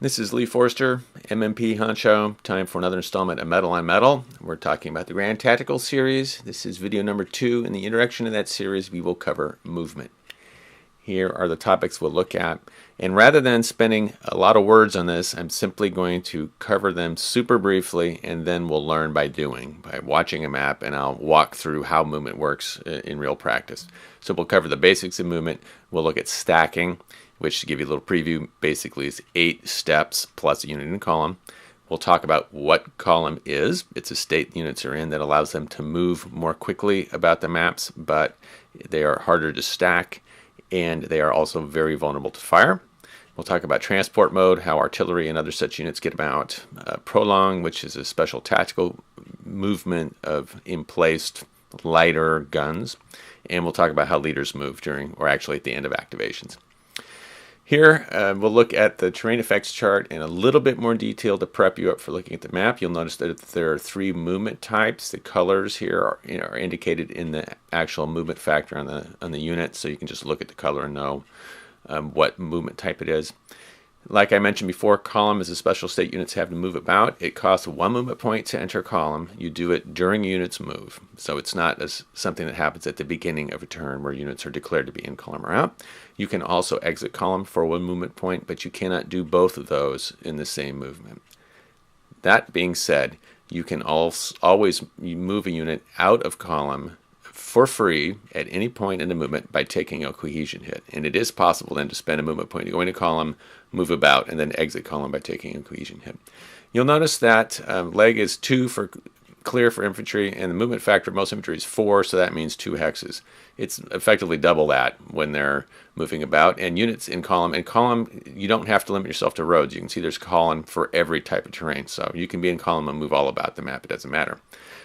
This is Lee Forster, MMP Honcho. Time for another installment of Metal on Metal. We're talking about the Grand Tactical series. This is video number 2. In the introduction of that series, we will cover movement. Here are the topics we'll look at. And rather than spending a lot of words on this, I'm simply going to cover them super briefly, and then we'll learn by doing, by watching a map, and I'll walk through how movement works in real practice. So we'll cover the basics of movement. We'll look at stacking, which, to give you a little preview, basically is 8 steps plus a unit and column. We'll talk about what column is. It's a state units are in that allows them to move more quickly about the maps, but they are harder to stack, and they are also very vulnerable to fire. We'll talk about transport mode, how artillery and other such units get about. Prolong, which is a special tactical movement of emplaced lighter guns. And we'll talk about how leaders move during, or actually at the end of activations. Here, we'll look at the terrain effects chart in a little bit more detail to prep you up for looking at the map. You'll notice that there are 3 movement types. The colors here are indicated in the actual movement factor on the unit, so you can just look at the color and know what movement type it is. Like I mentioned before, column is a special state units have to move about. It costs 1 movement point to enter column. You do it during units move. So it's not something that happens at the beginning of a turn where units are declared to be in column or out. You can also exit column for 1 movement point, but you cannot do both of those in the same movement. That being said, you can always move a unit out of column for free at any point in the movement by taking a cohesion hit. And it is possible then to spend a movement point to go into column, move about, and then exit column by taking a cohesion hit. You'll notice that leg is 2 for clear for infantry, and the movement factor of most infantry is 4, so that means 2 hexes. It's effectively double that when they're moving about. And units in column, you don't have to limit yourself to roads. You can see there's column for every type of terrain, so you can be in column and move all about the map. It doesn't matter.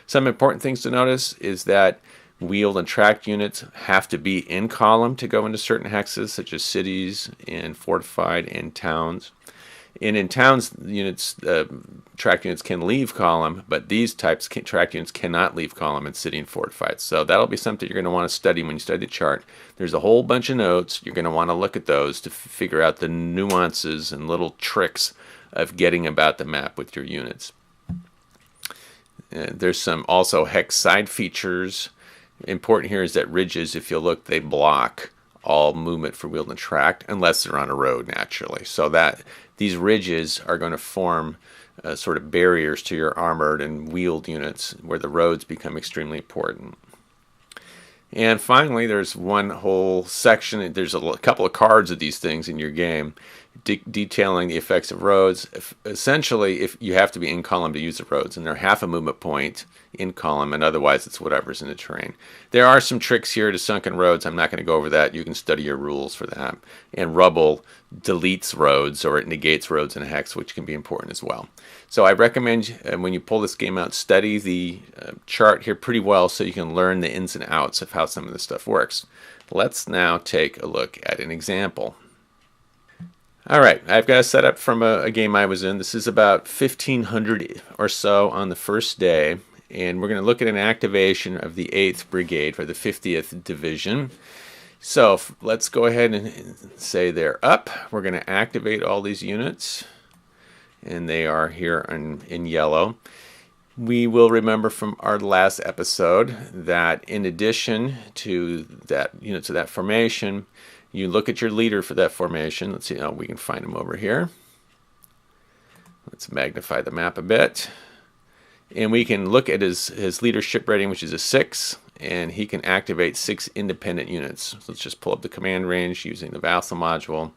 Some important things to notice is that wheeled and tracked units have to be in column to go into certain hexes, such as cities and fortified and towns. And in towns, units, tracked units can leave column, but these types tracked units cannot leave column in city and fortified. So that'll be something you're going to want to study when you study the chart. There's a whole bunch of notes. You're going to want to look at those to figure out the nuances and little tricks of getting about the map with your units. There's some also hex side features. Important here is that ridges, if you look, they block all movement for wheeled and tracked unless they're on a road naturally. So that these ridges are going to form sort of barriers to your armored and wheeled units where the roads become extremely important. And finally, there's one whole section. There's a couple of cards of these things in your game detailing the effects of roads. Essentially, if you have to be in column to use the roads, and they're half a movement point in column, and otherwise it's whatever's in the terrain. There are some tricks here to sunken roads. I'm not going to go over that. You can study your rules for that. And rubble deletes roads, or it negates roads in a hex, which can be important as well. So I recommend when you pull this game out, study the chart here pretty well so you can learn the ins and outs of how some of this stuff works. Let's now take a look at an example. Alright, I've got a setup from a game I was in. This is about 1,500 or so on the first day. And we're going to look at an activation of the 8th Brigade for the 50th Division. So let's go ahead and say they're up. We're going to activate all these units. And they are here in yellow. We will remember from our last episode that in addition to that units of that formation, you look at your leader for that formation. Let's see how we can find him over here. Let's magnify the map a bit. And we can look at his leadership rating, which is a 6, and he can activate 6 independent units. So let's just pull up the command range using the vassal module.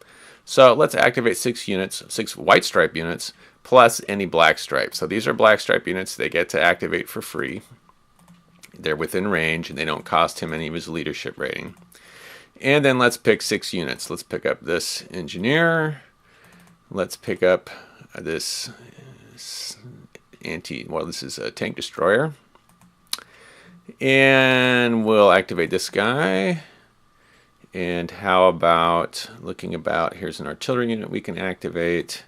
So let's activate 6 units, 6 white stripe units, plus any black stripe. So these are black stripe units. They get to activate for free. They're within range, and they don't cost him any of his leadership rating. And then let's pick 6 units. Let's pick up this engineer. Let's pick up this this is a tank destroyer. And we'll activate this guy. And how about looking about, here's an artillery unit we can activate.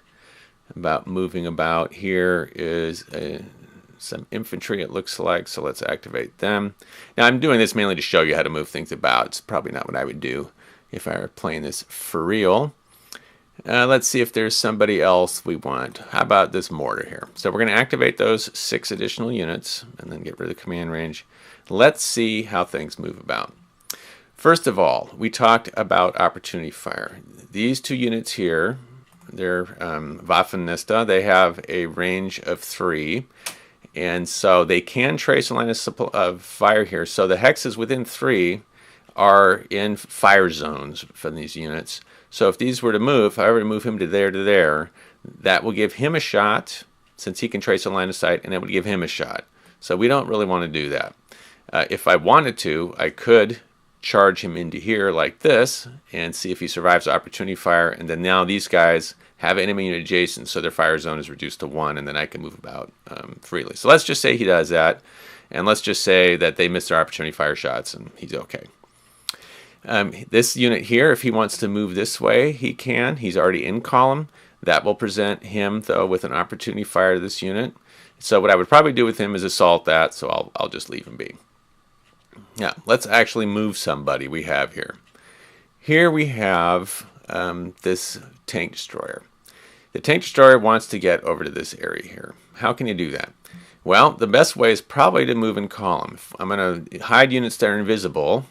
About moving about, here is some infantry it looks like, so let's activate them. Now I'm doing this mainly to show you how to move things about. It's probably not what I would do if I were playing this for real. Let's see if there's somebody else we want. How about this mortar here? So we're going to activate those 6 additional units and then get rid of the command range. Let's see how things move about. First of all, we talked about opportunity fire. These 2 units here, they're Waffennista. They have a range of 3. And so they can trace a line of fire here. So the hexes within 3 are in fire zones from these units. So if these were to move, if I were to move him to there, that will give him a shot, since he can trace a line of sight, and it would give him a shot. So we don't really want to do that. If I wanted to, I could charge him into here like this and see if he survives opportunity fire, and then now these guys have enemy unit adjacent, so their fire zone is reduced to 1, and then I can move about freely. So let's just say he does that, and let's just say that they miss their opportunity fire shots and he's okay. This unit here, if he wants to move this way, he can. He's already in column. That will present him, though, with an opportunity fire to this unit. So what I would probably do with him is assault that, so I'll just leave him be. Now, let's actually move somebody we have here. Here we have this tank destroyer. The tank destroyer wants to get over to this area here. How can you do that? Well, the best way is probably to move in column. I'm going to hide units that are invisible.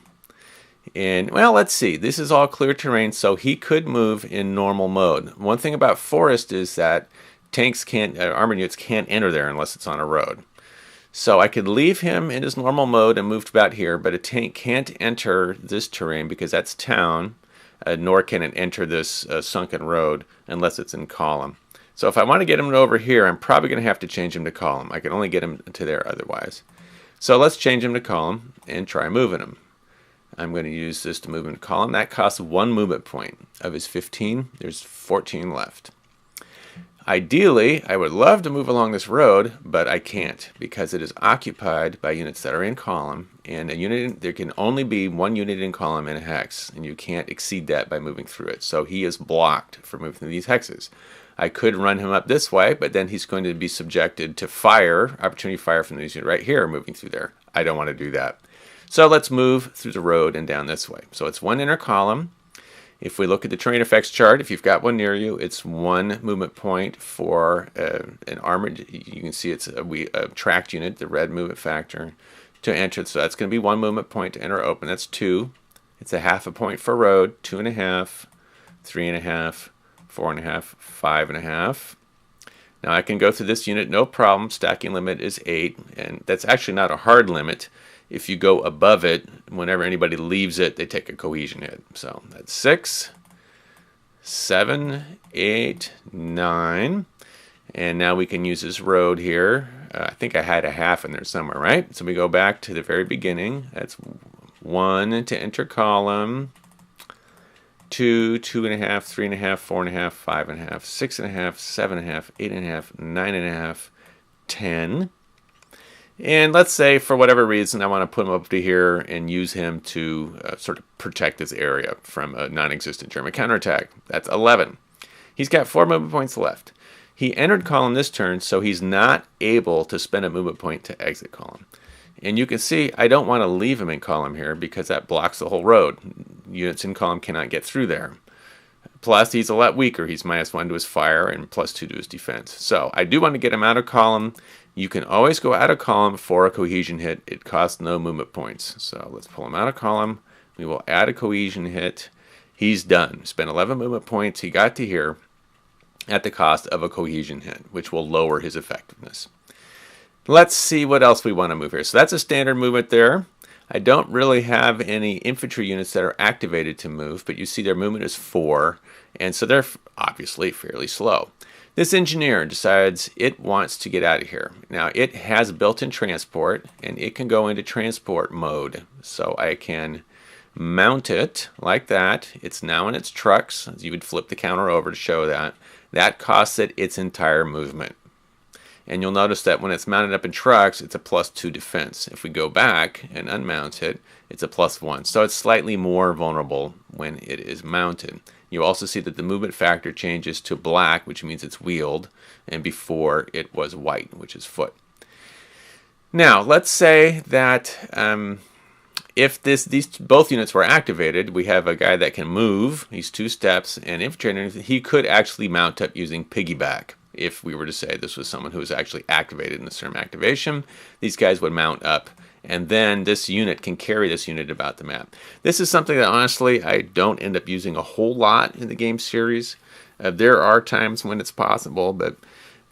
And, well, let's see. This is all clear terrain, so he could move in normal mode. One thing about forest is that tanks can't, armored units can't enter there unless it's on a road. So I could leave him in his normal mode and move about here, but a tank can't enter this terrain because that's town, nor can it enter this sunken road unless it's in column. So if I want to get him over here, I'm probably going to have to change him to column. I can only get him to there otherwise. So let's change him to column and try moving him. I'm going to use this to move into column. That costs 1 movement point. Of his 15, there's 14 left. Ideally, I would love to move along this road, but I can't because it is occupied by units that are in column, and there can only be 1 unit in column in a hex, and you can't exceed that by moving through it. So he is blocked for moving through these hexes. I could run him up this way, but then he's going to be subjected to fire, opportunity fire from these units right here moving through there. I don't want to do that. So let's move through the road and down this way. So it's 1 inner column. If we look at the terrain effects chart, if you've got one near you, it's 1 movement point for an armored. You can see it's a tracked unit, the red movement factor, to enter. So that's going to be 1 movement point to enter open. That's 2. It's a half a point for road, 2.5, 3.5, 4.5, 5.5. Now I can go through this unit, no problem. Stacking limit is 8, and that's actually not a hard limit. If you go above it, whenever anybody leaves it, they take a cohesion hit. So that's 6, 7, 8, 9. And now we can use this road here. I think I had a half in there somewhere, right? So we go back to the very beginning. That's 1 to enter column, 2, 2.5, 3.5, 4.5, 5.5, 6.5, 7.5, 8.5, 9.5, 10. And let's say, for whatever reason, I want to put him up to here and use him to sort of protect this area from a non-existent German counterattack. That's 11. He's got 4 movement points left. He entered column this turn, so he's not able to spend a movement point to exit column. And you can see I don't want to leave him in column here because that blocks the whole road. Units in column cannot get through there. Plus, he's a lot weaker. He's -1 to his fire and +2 to his defense. So I do want to get him out of column. You can always go out of column for a cohesion hit. It costs no movement points. So let's pull him out of column. We will add a cohesion hit. He's done. Spent 11 movement points. He got to here at the cost of a cohesion hit, which will lower his effectiveness. Let's see what else we want to move here. So that's a standard movement there. I don't really have any infantry units that are activated to move, but you see their movement is 4, and so they're obviously fairly slow. This engineer decides it wants to get out of here. Now, it has built-in transport, and it can go into transport mode. So I can mount it like that. It's now in its trucks. You would flip the counter over to show that. That costs it its entire movement. And you'll notice that when it's mounted up in trucks, it's a +2 defense. If we go back and unmount it, it's a +1. So it's slightly more vulnerable when it is mounted. You also see that the movement factor changes to black, which means it's wheeled, and before it was white, which is foot. Now, let's say that if these both units were activated, we have a guy that can move. He's 2 steps, and infiltrator, he could actually mount up using piggyback. If we were to say this was someone who was actually activated in the CERM activation, these guys would mount up, and then this unit can carry this unit about the map. This is something that honestly I don't end up using a whole lot in the game series. There are times when it's possible, but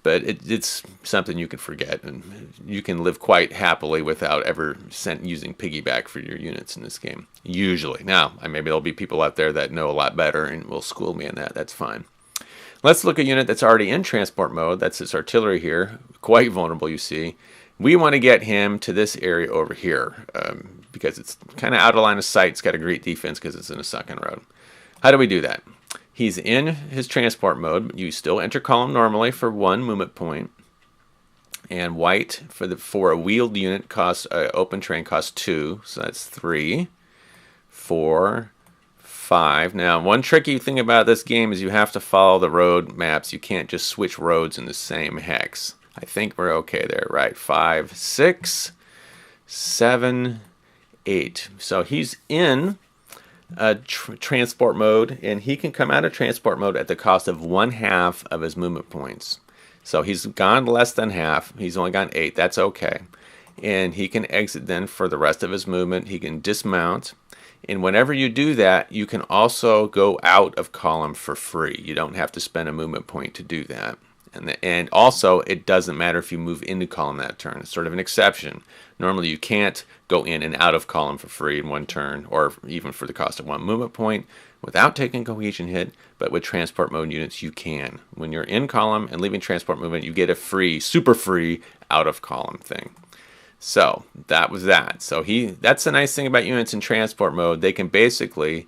it's something you can forget, and you can live quite happily without ever using piggyback for your units in this game. Usually. Now, maybe there'll be people out there that know a lot better and will school me on that. That's fine. Let's look at a unit that's already in transport mode. That's this artillery here. Quite vulnerable, you see. We want to get him to this area over here because it's kind of out of line of sight. It's got a great defense because it's in a sunken road. How do we do that? He's in his transport mode. You still enter column normally for 1 movement point. And white for a wheeled unit costs open terrain costs 2. So that's 3, 4, 5. Now, one tricky thing about this game is you have to follow the road maps. You can't just switch roads in the same hex. I think we're okay there, right? 5, 6, 7, 8. So he's in transport mode, and he can come out of transport mode at the cost of 1/2 of his movement points. So he's gone less than half. He's only gone 8. That's okay. And he can exit then for the rest of his movement. He can dismount. And whenever you do that, you can also go out of column for free. You don't have to spend a movement point to do that. And also, it doesn't matter if you move into column that turn. It's sort of an exception. Normally, you can't go in and out of column for free in 1 turn, or even for the cost of 1 movement point, without taking a cohesion hit. But with transport mode units, you can. When you're in column and leaving transport movement, you get a free, super free, out of column thing. So that was that. So that's the nice thing about units in transport mode. They can basically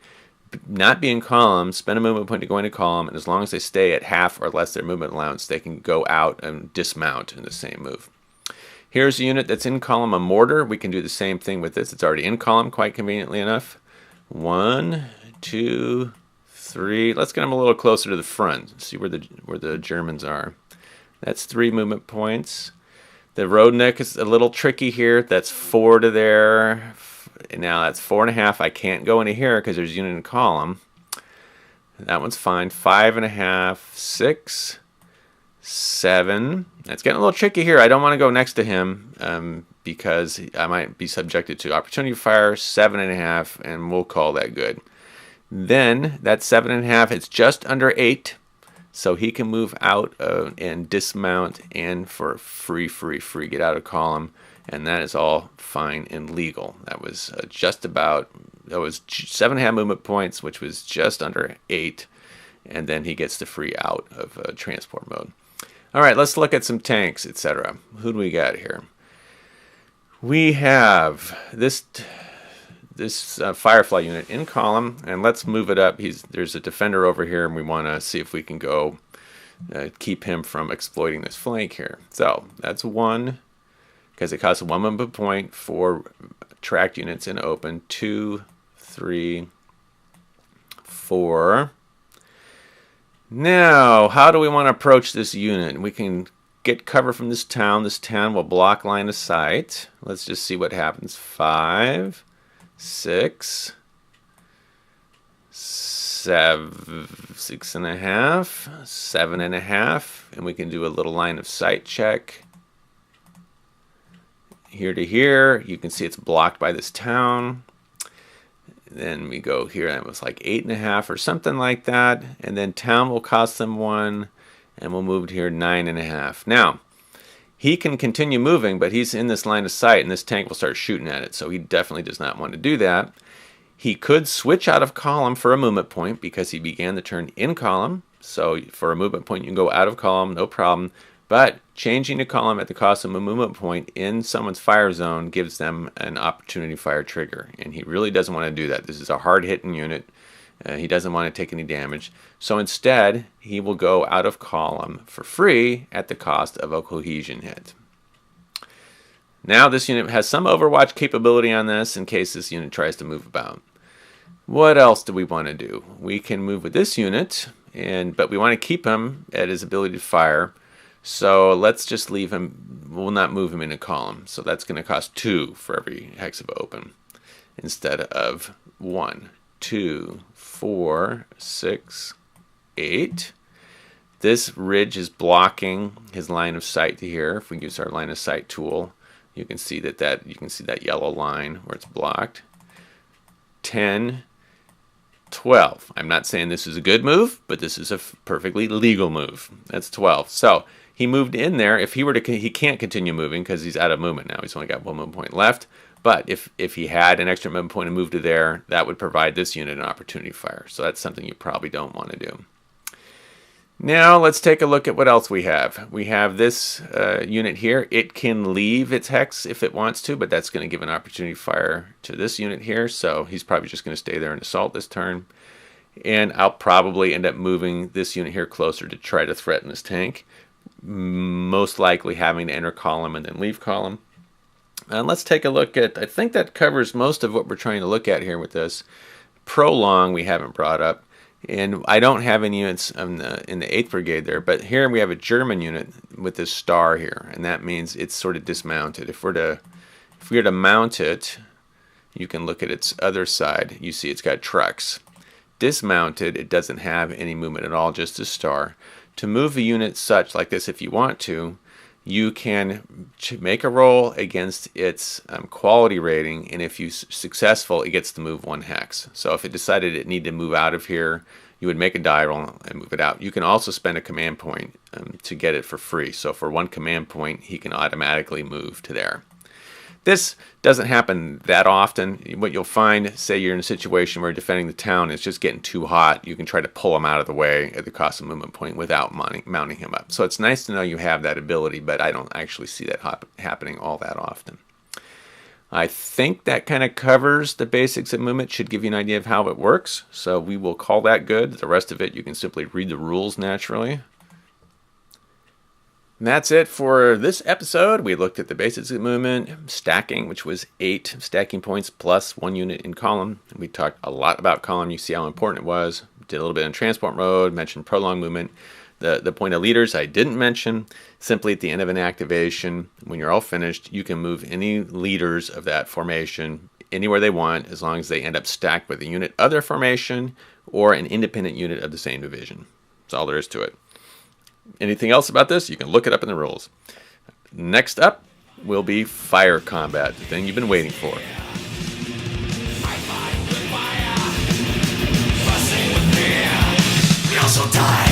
not be in column, spend a movement point to go into column, and as long as they stay at half or less their movement allowance, they can go out and dismount in the same move. Here's a unit that's in column, a mortar. We can do the same thing with this. It's already in column, quite conveniently enough. 1, 2, 3. Let's get them a little closer to the front. See where the Germans are. That's 3 movement points. The road neck is a little tricky here. That's 4 to there. Now that's 4.5. I can't go into here because there's a unit in column. That one's fine. 5.5, 6, 7. That's getting a little tricky here. I don't want to go next to him because I might be subjected to opportunity fire. 7.5, and we'll call that good. Then that's 7.5. It's just under 8. So he can move out and dismount and for free, get out of column. And that is all fine and legal. That was that was 7.5 movement points, which was just under 8. And then he gets the free out of transport mode. All right, let's look at some tanks, etc. Who do we got here? We have this Firefly unit in column, and let's move it up. There's a defender over here, and we want to see if we can go keep him from exploiting this flank here. So that's 1, because it costs 1 movement point for tracked units in open. 2, 3, 4. Now, how do we want to approach this unit? We can get cover from this town. This town will block line of sight. Let's just see what happens. 5, 6, 7, 6.5, 7.5, and we can do a little line of sight check. Here to here, you can see it's blocked by this town. Then we go here, and it was like 8.5 or something like that. And then town will cost them 1, and we'll move to here 9.5. Now, he can continue moving, but he's in this line of sight, and this tank will start shooting at it. So he definitely does not want to do that. He could switch out of column for a movement point because he began the turn in column. So for a movement point, you can go out of column, no problem. But changing to column at the cost of a movement point in someone's fire zone gives them an opportunity fire trigger. And he really doesn't want to do that. This is a hard-hitting unit. He doesn't want to take any damage. So instead, he will go out of column for free at the cost of a cohesion hit. Now this unit has some Overwatch capability on this in case this unit tries to move about. What else do we want to do? We can move with this unit, but we want to keep him at his ability to fire. So let's just leave him. We'll not move him in a column. So that's going to cost 2 for every hex of open. instead of 1, 2, 4, 6, 8. This ridge is blocking his line of sight to here. If we use our line of sight tool, you can see that yellow line where it's blocked. 10, 12. I'm not saying this is a good move, but this is a perfectly legal move. That's 12. So he moved in there. If he were to, he can't continue moving because he's out of movement now. He's only got 1 movement point left. But if he had an extra movement point and moved to there, that would provide this unit an opportunity fire. So that's something you probably don't want to do. Now let's take a look at what else we have. We have this unit here. It can leave its hex if it wants to, but that's going to give an opportunity fire to this unit here. So he's probably just going to stay there and assault this turn. And I'll probably end up moving this unit here closer to try to threaten this tank. Most likely having to enter column and then leave column. And let's take a look at, I think that covers most of what we're trying to look at here with this. Prolong we haven't brought up. And I don't have any units in the 8th Brigade there, but here we have a German unit with this star here, and that means it's sort of dismounted. If we were to mount it, you can look at its other side. You see it's got trucks. Dismounted, it doesn't have any movement at all, just a star. To move a unit such like this, if you want to, you can make a roll against its quality rating, and if you're successful, it gets to move 1 hex. So if it decided it needed to move out of here, you would make a die roll and move it out. You can also spend a command point to get it for free. So for 1 command point, he can automatically move to there. This doesn't happen that often. What you'll find, say you're in a situation where defending the town is just getting too hot, you can try to pull him out of the way at the cost of movement point without mounting him up. So it's nice to know you have that ability, but I don't actually see that happening all that often. I think that kind of covers the basics of movement, should give you an idea of how it works. So we will call that good. The rest of it, you can simply read the rules naturally. And that's it for this episode. We looked at the basics of movement, stacking, which was 8 stacking points plus 1 unit in column. We talked a lot about column. You see how important it was. Did a little bit in transport mode, mentioned prolonged movement. The point of leaders I didn't mention. Simply at the end of an activation, when you're all finished, you can move any leaders of that formation anywhere they want, as long as they end up stacked with a unit of their formation or an independent unit of the same division. That's all there is to it. Anything else about this, you can look it up in the rules. Next up will be fire combat, the thing you've been waiting for. We also die.